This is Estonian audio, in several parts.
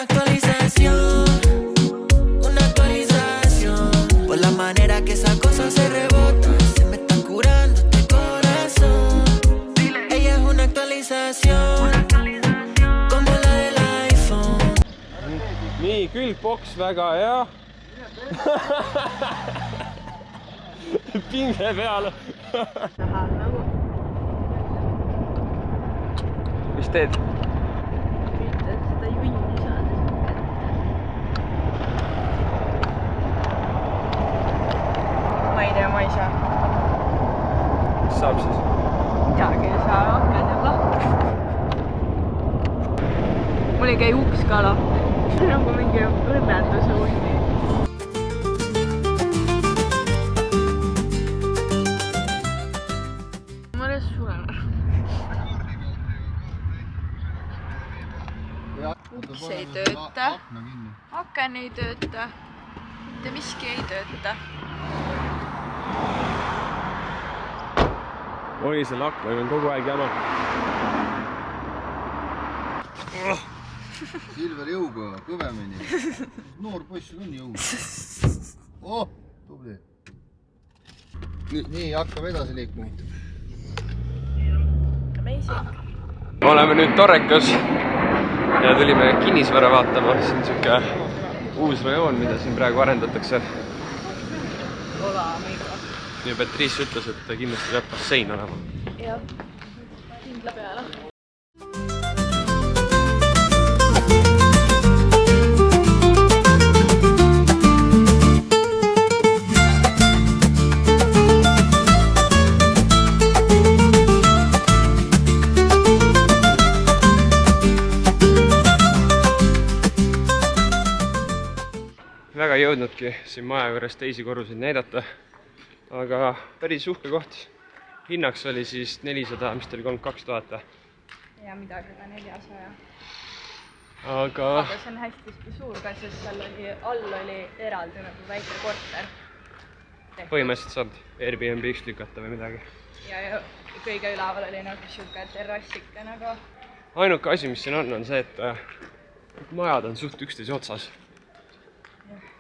actualización, por la manera que esa cosa se rebota, se me está curando este corazón. Ella es una actualización, como la del iPhone. Nii, külgboks väga hea. Pinge peale. Mis teed? Seda junni saada. Ma ei tea, ma ei saa. Mis saab siis? Midagi ei saa, hakkad jääb lahti. Mul ei käi uks ka lahti. Nagu mingi õnnetuse unni. Ma alles suren. Uks ei tööta. Aken ei tööta. Mitte miski ei tööta. Oi, selle aknaga on kogu aeg jama. Silver jõuga, kõvemini. Noor poiss on jõuga. Oh, tubli. Nii, hakkab edasi liikuma. Oleme nüüd Torekas ja tulime kinnisvara vaatama. See on siuke uus rajoon, mida siin praegu arendatakse. Ja Patrice ütles, et kindlasti peab bassein olema. Jah, kindla peale. Väga ei jõudnudki siin maja juures teisi korruseid näidata, aga päris uhke koht. Hinnaks oli siis 400, mis ta oli 32 000. Ja midagi ka 400. Aga see on hästi suur ka, sest seal all oli eraldi nagu väike korter. põhimõtteliselt saab Airbnb-ks lükata või midagi. Ja kõige üleval oli nagu siuke terrassike nagu. Ainuke asi, mis siin on see, et majad on suht üksteise otsas.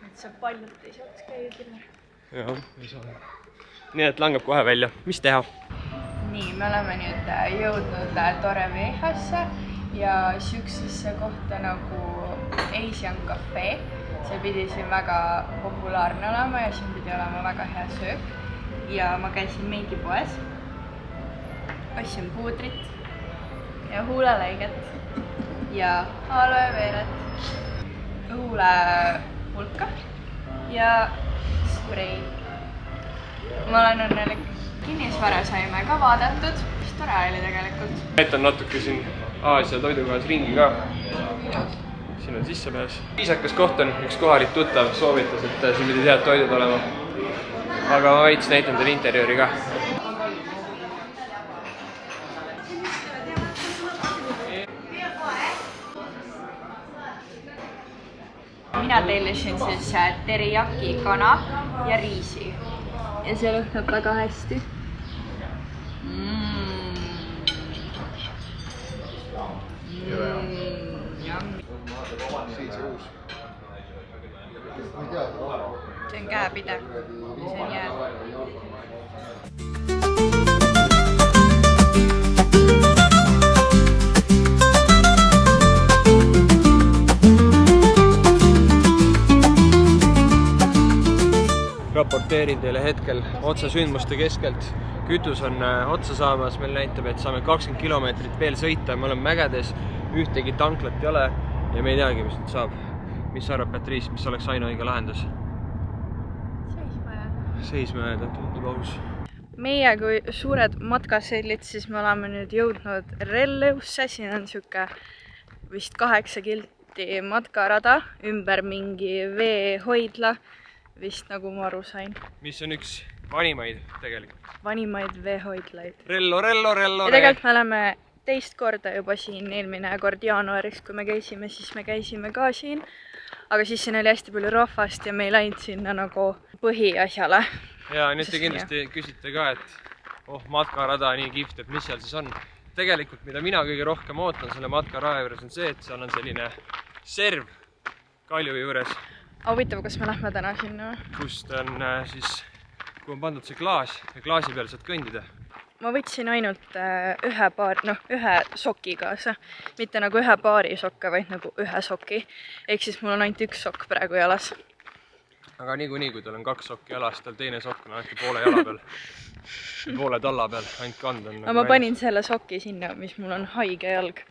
Et saab paljud teised käia. Jah, ei saa. Nii et langeb kohe välja. Mis teha? Nii, me oleme nüüd jõudnud Torreviejasse ja siuksesse kohta nagu Asian Cafe. See pidi siin väga populaarne olema ja siin pidi olema väga hea söök. Ja ma käisin meigipoes. Ostsin puudrit ja huulelõiget ja aloe veeret, huulepulka ja sprei. Ma olen õnnelik. Kinnisvara saime ka vaadatud, mis tore oli tegelikult. Näitan natuke siin Aasia toidukohas ringi ka. Siin on sissepääs. Viisakas koht on, üks kohalik tuttav soovitas, et siin pidi head toidud olema. Aga ma veits näitan teile interjööri ka. Mina tellisin siis teriyaki kana ja riisi. Ja see lõhnab väga hästi. See on käepidev. See on jääd. Raporteerin teile hetkel otsasündmuste keskelt. Kütus on otsa saamas, meil näitab, et saame 20 kilomeetrit veel sõita. Me oleme mägedes, ühtegi tanklat ei ole ja me ei teagi, mis nüüd saab. Mis arvab Patrice, mis oleks ainuõige lahendus? Seisma jääda, tundub aus. Meie kui suured matkasellid, siis me oleme nüüd jõudnud Relleusse. Siin on siuke vist 8 kilti matkarada ümber mingi veehoidla. Vist nagu ma aru sain. Mis on üks vanimaid tegelikult. Vanimaid veehoidlaid. Rello. Ja tegelikult me oleme teist korda juba siin, eelmine kord jaanuariks, kui me käisime, siis me käisime ka siin. Aga siis siin oli hästi palju rahvast ja me ei läinud sinna nagu põhiasjale. Ja nüüd te kindlasti küsite ka, et matkarada nii kihvt, et mis seal siis on. Tegelikult, mida mina kõige rohkem ootan selle matkaraja juures on see, et seal on selline serv kalju juures, huvitav, kas me lähme täna sinna? kust on siis, kui on pandud see klaas ja klaasi peal saad kõndida. Ma võtsin ainult ühe soki kaasa. Mitte nagu ühe paari sokke, vaid nagu ühe soki. Ehk siis mul on ainult üks sokk praegu jalas. Aga niikuinii, kui tal on 2 sokki jalas, tal teine sokk on ainult poole jala peal. Poole talla peal, ainult kand on. Aga ma panin selle soki sinna, mis mul on haige jalg.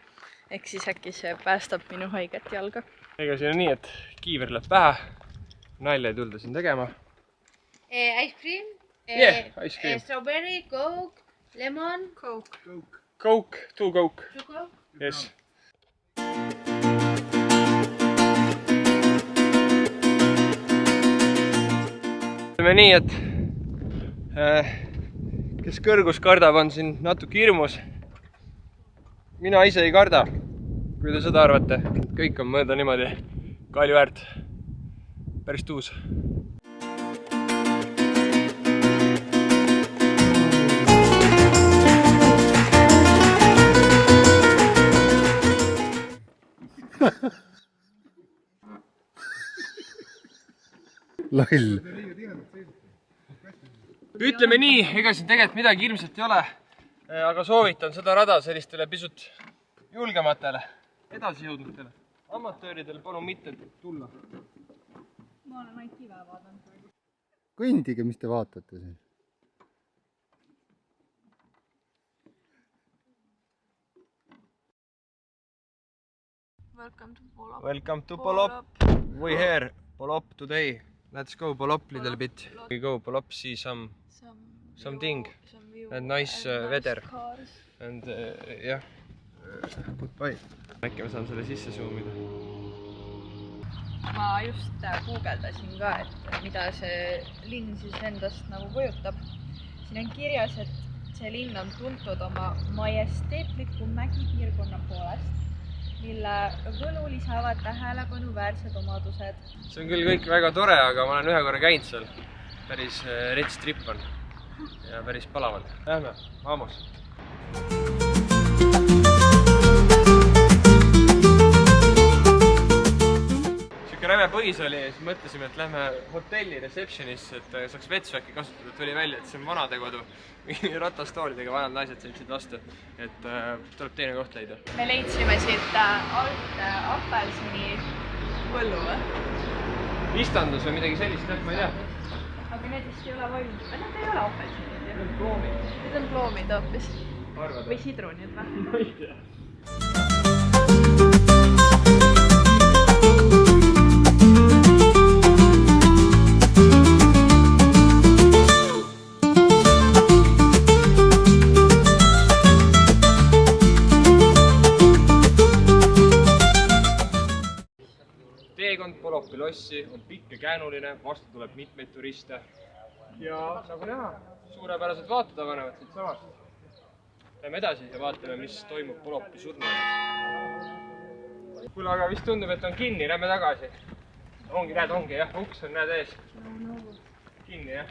Ehk siis äkki see päästab minu haiget jalga. Ega siin on nii, et kiiver läheb pähe. Nalja ei tulda siin tegema. Ice cream? Yeah, ice cream. Strawberry, Coke, lemon? Coke. Coke, 2 Coke. 2 Coke? Yes. Ütleme nii, et kes kõrgus kardab, on siin natuke hirmus. Mina ise ei karda, kui te seda arvate. Kõik on mõelda niimoodi kalju äärt. Päris tuus. Loll. Ütleme nii, ega siin tegelikult midagi ilmselt ei ole, aga soovitan seda rada sellistele pisut julgematele, edasi jõudnutele. Amatööridele palun mitte tulla. Ma olen ainult kive vaadanud. Kõndige, mis te vaatate siin? Welcome to Polop. We here, Polop today. Let's go Polop little bit. We go Polop, see something and nice weather. And jah, goodbye. Äkki ma saan selle sisse zoomida. Ma just guugeldasin ka, et mida see linn siis endast nagu kujutab. Siin on kirjas, et see linn on tuntud oma majesteetliku mägipiirkonna poolest, mille võlu lisavad tähelepanuväärsed omadused. See on küll kõik väga tore, aga ma olen ühe korra käinud seal. Päris rets trip on ja päris palavalt. Lähme, vamos! Räme põis oli ja siis mõtlesime, et lähme hotelli receptionisse, et saaks vetsu äkki kasutada. Tuli välja, et see on vanadekodu. Ratastoolidega vanad naised sõitsid vastu, et tuleb teine koht leida. Me leidsime siit alt apelsini põllu. Istandus või midagi sellist, ma ei tea. Aga need vist ei ole valmis. Need ei ole apelsinid. Need on ploomid. Need on ploomid hoopis. Arvad? Või sidrunid või? Ma ei tea. Teekond Polopi lossi on pikk ja käänuline, vastu tuleb mitmeid turiste. Ja nagu näha, suurepärased vaated avanevad siit samast. Lähme edasi ja vaatame, mis toimub Polopi surnuaias. Kuule, aga vist tundub, et on kinni, lähme tagasi. Ongi, näed, ongi jah, uks on, näed ees. Kinni jah.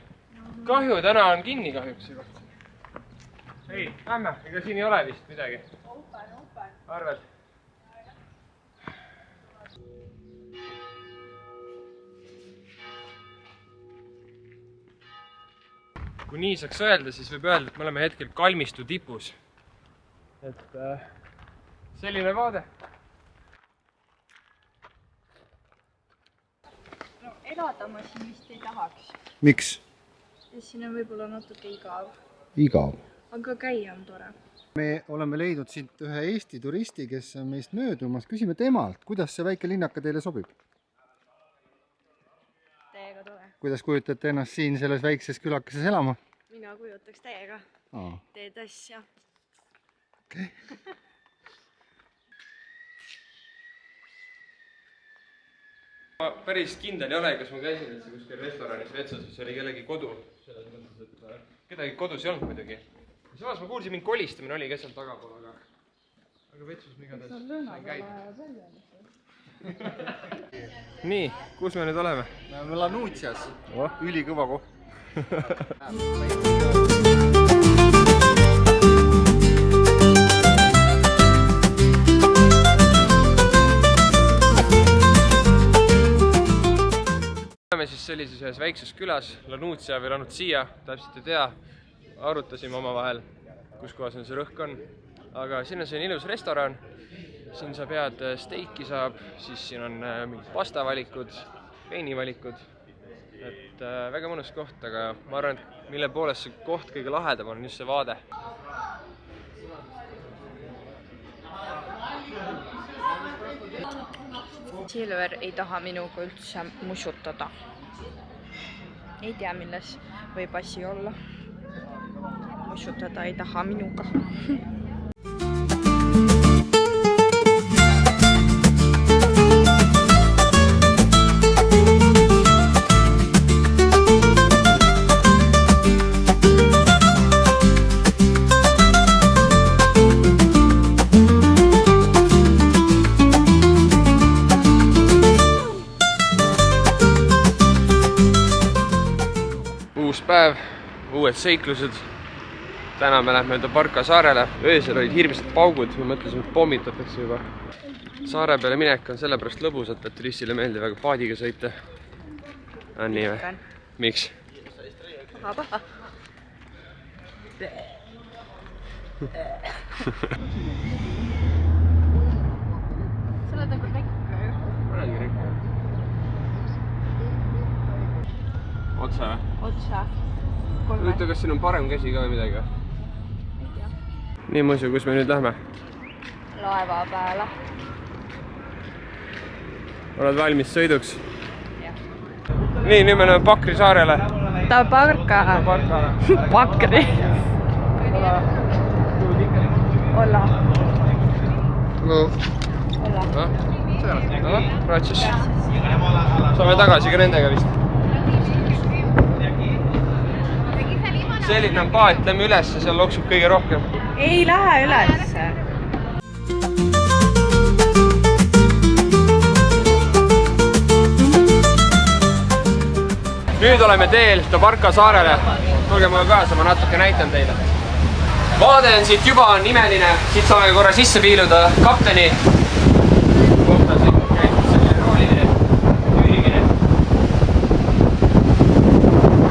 Kahju, täna on kinni kahjuks see koht. Ei, lähme, ega siin ei ole vist midagi. Arvad? Kui nii saaks öelda, siis võib öelda, et me oleme hetkel kalmistu tipus. Et selline vaade. No elada ma siin vist ei tahaks. Miks? Ja siin on võib-olla natuke igav. Igav. Aga käia on tore. Me oleme leidnud siit ühe Eesti turisti, kes on meist möödumas. Küsime temalt, kuidas see väike linnaka teile sobib? Täiega tore. Kuidas kujutate ennast siin selles väikses külakeses elama? Mina kujutaks täiega. Teed asja. Okay. Ma päris kindel ei ole, kas ma käisin üldse kuskil restoranis Vetsas, mis oli kellegi kodu. Selles mõttes, et kedagi kodus ei olnud muidugi. Samas ma kuulsin, mind kolistamine oli, kes seal tagapool, aga Vetsus ma igatahes sain käidud. Nii, kus me nüüd oleme? Me oleme Lanutsias. Ülikõva koht. oleme siis sellises ühes väikses külas, Lanuzia või Lanuzia, täpselt ei tea. Arutasime omavahel, kus kohas see rõhk on. Aga siin on selline ilus restoran. Siin saab head steiki saab, siis siin on mingid pastavalikud, veinivalikud. Et väga mõnus koht, aga ma arvan, et mille poolest see koht kõige lahedam on just see vaade. Silver ei taha minuga üldse musutada. Ei tea, milles võib asi olla. Musutada ei taha minuga. Uus päev, uued seiklused. Täna me lähme Tabarka saarele. Öösel olid hirmsad paugud, me mõtlesime, et pommitatakse juba. Saare peale minek on sellepärast lõbusat, et turistile meeldib väga paadiga sõita. On nii või? Miks? Paha. Sa oled nagu rekka ju. Ma olengi rekka. Otsa või? Otsa. Huvitav, kas siin on parem käsi ka või midagi? Nii muidu, kus me nüüd lähme? Laeva peale. Oled valmis sõiduks? Nii, nüüd me läheme Pakri saarele. Tabarka. Pakri. Olla. Olla. Ratsis. Saame tagasi ka nendega vist. Selline on paat, lähme üles, seal loksub kõige rohkem. Ei lähe ülesse. Nüüd oleme teel Tabarka saarele. Tulge mulle kaasa, ma natuke näitan teile. Vaade on siit juba on imeline. Siit saame korra sisse piiluda kapteni. Kohta siin käib selline rooliline, tüürigine.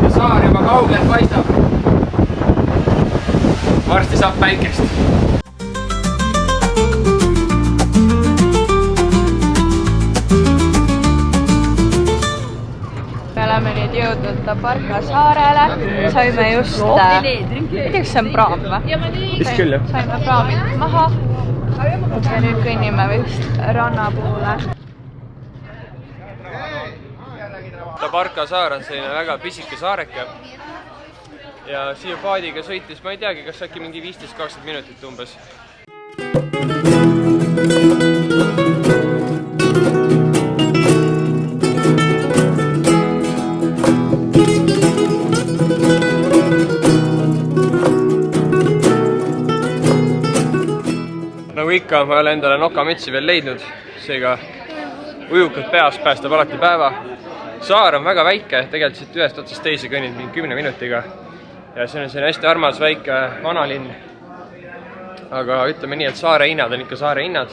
Ja saar juba kaugelt paistab. Varsti saab päikest. Me oleme nüüd jõudnud Tabarka saarele. Saime just... ei tea, kas see on praam või? Vist küll, jah. Saime praamilt maha. Ja nüüd kõnnime vist ranna poole. Tabarka saar on selline väga pisike saareke. Ja siia paadiga sõitis, ma ei teagi, kas äkki mingi 15-20 minutit umbes. Nagu ikka, ma ei ole endale nokamütsi veel leidnud, seega ujukad peas päästab alati päeva. Saar on väga väike, tegelikult siit ühest otsast teise kõnnid mingi 10 minutiga. Ja see on selline hästi armas väike vanalinn. Aga ütleme nii, et saare hinnad on ikka saare hinnad.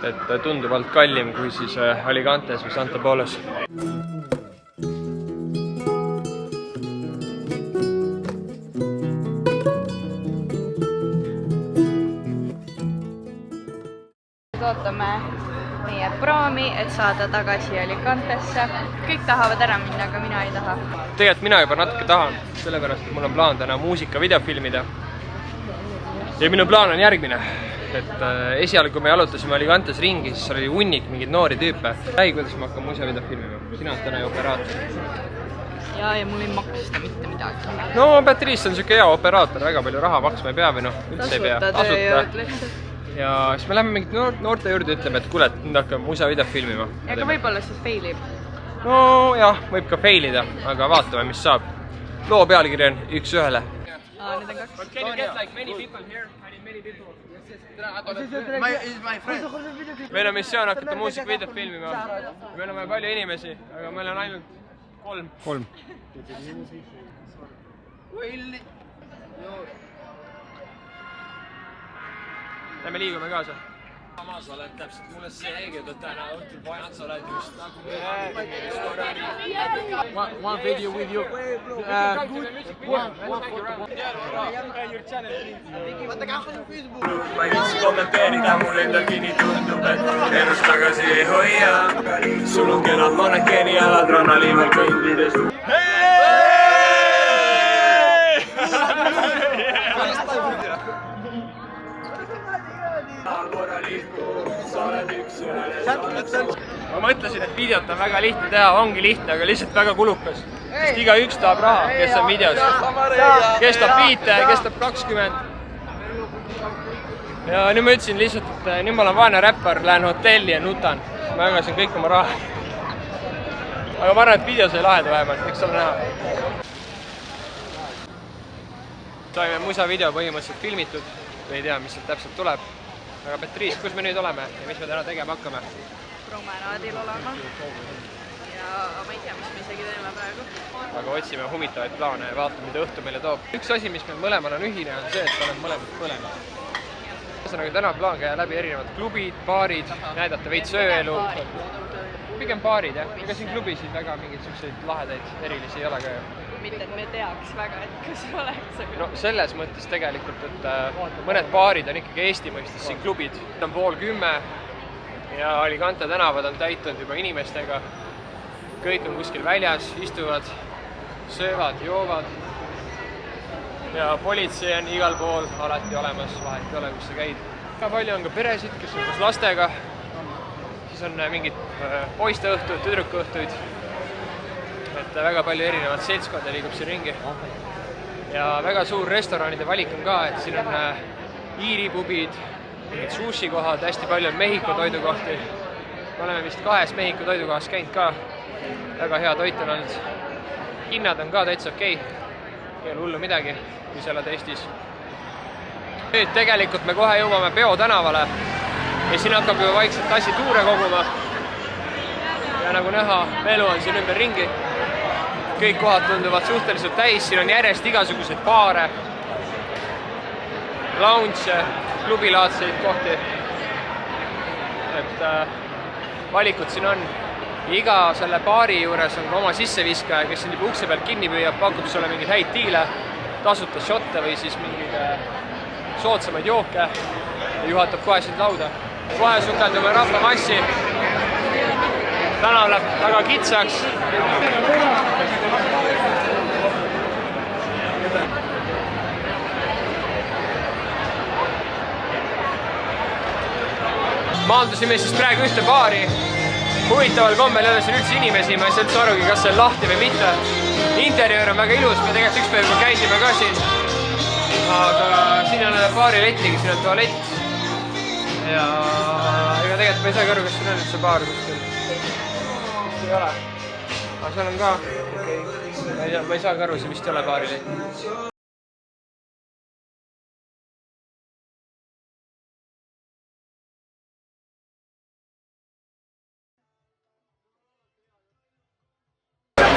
Et tunduvalt kallim kui siis Alicantes või Santa Polos. Ootame meie praami, et saada tagasi Alicantesse. Kõik tahavad ära minna, aga mina ei taha. Tegelikult mina juba natuke tahan, sellepärast, et mul on plaan täna muusikavideo filmida. Ja minu plaan on järgmine. Et esialgu, kui me jalutasime Alicantes ringi, siis oli hunnik mingid noori tüüpe. Räägi, kuidas ma hakkan muusikavideo filmima. Sina oled täna ju operaator. Ja mul ei maksta mitte midagi. No, Patrice on siuke hea operaator, väga palju raha maksma ei pea või noh, üldse ei pea. Tasuta. Ja siis me lähme mingit noorte juurde ja ütleme, et kuule, et nüüd hakkame musavideo filmima. Aga võib-olla siis failib. No jah, võib ka failida, aga vaatame, mis saab. Loo pealkiri on üks ühele. Nüüd on 2. Can you get like many people here? I need many people. Meil on missioon hakata muusikavideo filmima. Meil on palju inimesi, aga meil on ainult 3. Lähme liigume kaasa. Sa oled täpselt mulle see, keda täna õhtul vajad, sa oled just nagu One video with you. Ma ei viitsi kommenteerida, mul endalgi nii tundub, et ennast tagasi ei hoia. Sul on kenad mannekeeni jalad rannaliival kõndides. Ma mõtlesin, et videot on väga lihtne teha, ongi lihtne, aga lihtsalt väga kulukas. Sest igaüks tahab raha, kes on videos. Kestab 5, kestab 20. Ja nüüd ma ütlesin lihtsalt, et nüüd ma olen vaene räppar, lähen hotelli ja nutan. Ma jagasin kõik oma raha. Aga ma arvan, et video sai laheda vähemalt, eks ole näha. Saime musa video põhimõtteliselt filmitud. Me ei tea, mis sealt täpselt tuleb. Aga Petriis, kus me nüüd oleme ja mis me täna tegema hakkame? Promenaadil olema. Ja ma ei tea, mis me isegi teeme praegu. Aga otsime huvitavaid plaane ja vaatame, mida õhtu meile toob. Üks asi, mis meil mõlemal on ühine, on see, et oleme mõlemad põlenud. Ühesõnaga täna plaan käia läbi erinevad klubid, baarid, näidata veits ööelu. Pigem baarid, jah. Ega siin klubisid väga mingeid selliseid lahedaid erilisi ei ole ka ju. Mitte, et me teaks väga, et kas oleks. No selles mõttes tegelikult, et mõned baarid on ikkagi Eesti mõistes siin klubid. On 9:30 ja Alicante tänavad on täitunud juba inimestega. Kõik on kuskil väljas, istuvad, söövad, joovad. Ja politsei on igal pool alati olemas, vahet ei ole, kus sa käid. Väga palju on ka peresid, kes on koos lastega. Siis on mingid poisteõhtud, tüdrukuõhtuid. Et väga palju erinevat seltskonda liigub siin ringi. Ja väga suur restoranide valik on ka, et siin on Iiri pubid, mingid sushi kohad, hästi palju on Mehhiko toidukohti. Me oleme vist 2 Mehhiko toidukohas käinud ka. Väga hea toit on olnud. Hinnad on ka täitsa okei. Ei ole hullu midagi, kui sa oled Eestis. Nüüd tegelikult me kohe jõuame Peo tänavale. Ja siin hakkab juba vaikselt tassi tuure koguma. Ja nagu näha, elu on siin ümber ringi. Kõik kohad tunduvad suhteliselt täis, siin on järjest igasuguseid baare, lounge, klubilaadseid kohti. Et valikud siin on. Iga selle baari juures on oma sisseviskaja, kes siin juba ukse pealt kinni püüab, pakub sulle mingeid häid diile, tasuta shotte või siis mingeid soodsamaid jooke ja juhatab kohe sind lauda. Kohe sukeldume rahvamassi. Tänav läheb väga kitsaks. Maandusime siis praegu ühte baari. Huvitaval kombel ei ole siin üldse inimesi, ma ei saa üldse arugi, kas see on lahti või mitte. Interjöör on väga ilus, me tegelikult ükspäev juba käisime ka siin. Aga siin on baari lettigi, siin on tualett. Ja ega tegelikult ma ei saagi aru, kas siin on üldse baar kuskil. Ei ole. Aga seal on ka. Ma ei saagi aru, see vist ei ole baari lett.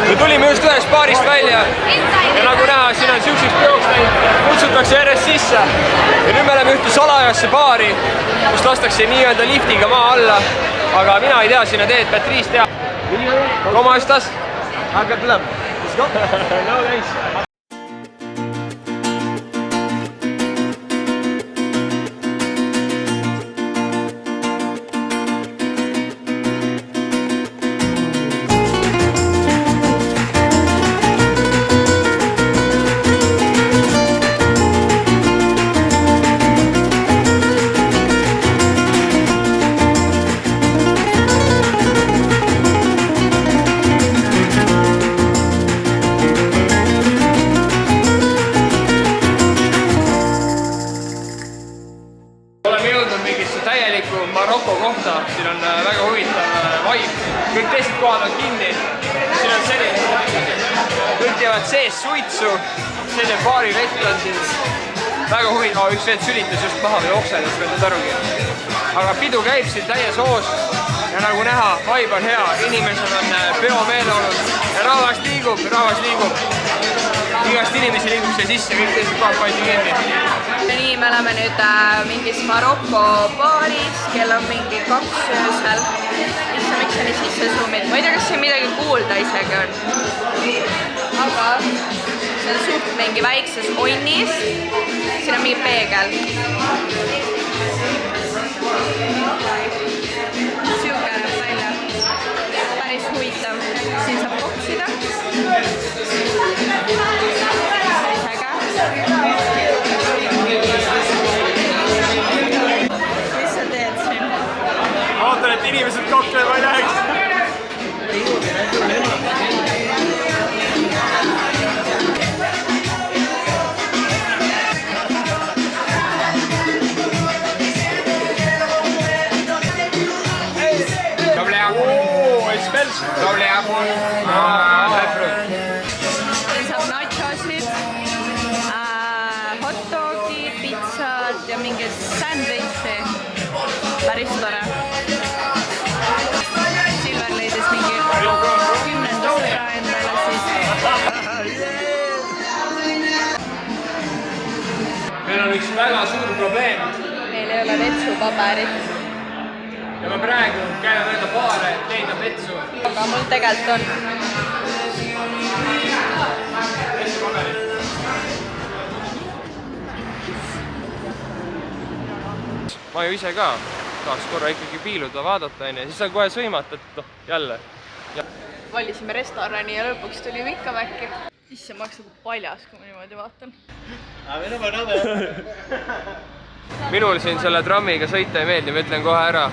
Me tulime just ühest baarist välja ja nagu näha, siin on siukseks peoks läinud, kutsutakse järjest sisse. Ja nüüd me oleme ühte salajasse baari, kus lastakse nii-öelda liftiga maa alla. Aga mina ei tea sinna teed, Petriis teab. ¿Cómo estás? Acá club. Let's go. No, thanks. Maroko kohta, siin on väga huvitav vibe, kõik teised kohad on kinni, siin on selline, kõik teevad sees suitsu, selline baari vett on siin väga huvitav, üks vend sülitas just maha või oksendas, ma ei tea arugi. Aga pidu käib siin täies hoos ja ja nagu näha, vibe on hea, inimesed on peomeeleolud ja rahvas liigub. Igast inimesi liigub siia sisse, kõik teised kohad pandi kinni. nii, me oleme nüüd mingis Maroko baaris, kell on mingi 2 öösel. Issa, miks sa nii sisse zoomid? Ma ei tea, kas siin midagi kuulda isegi on. Aga see on suht mingi väikses onnis. Siin on mingi peegel. Siuke näeb välja. Päris huvitav. Siin saab koksida. Päris äge. Mis sa teed siin? Ootan, et inimesed koklema ei läheks. Siin saab nachosid, hot dogi, pizzat ja mingit sandwichi. Päris tore. Silver leidis mingi 10. sõra endale siis. Meil on üks väga suur probleem. Meil ei ole vetsupaberit. Ja me praegu käime mööda baare, et leida vetsu. Aga mul tegelikult on. Ma ju ise ka tahaks korra ikkagi piiluda, vaadata, siis on kohe sõimata, et noh, jälle. Valisime restorani ja lõpuks tulime ikka väkki. Isse ma oleks nagu paljas, kui ma niimoodi vaatan. Minul siin selle trammiga sõita ei meeldi, ma ütlen kohe ära.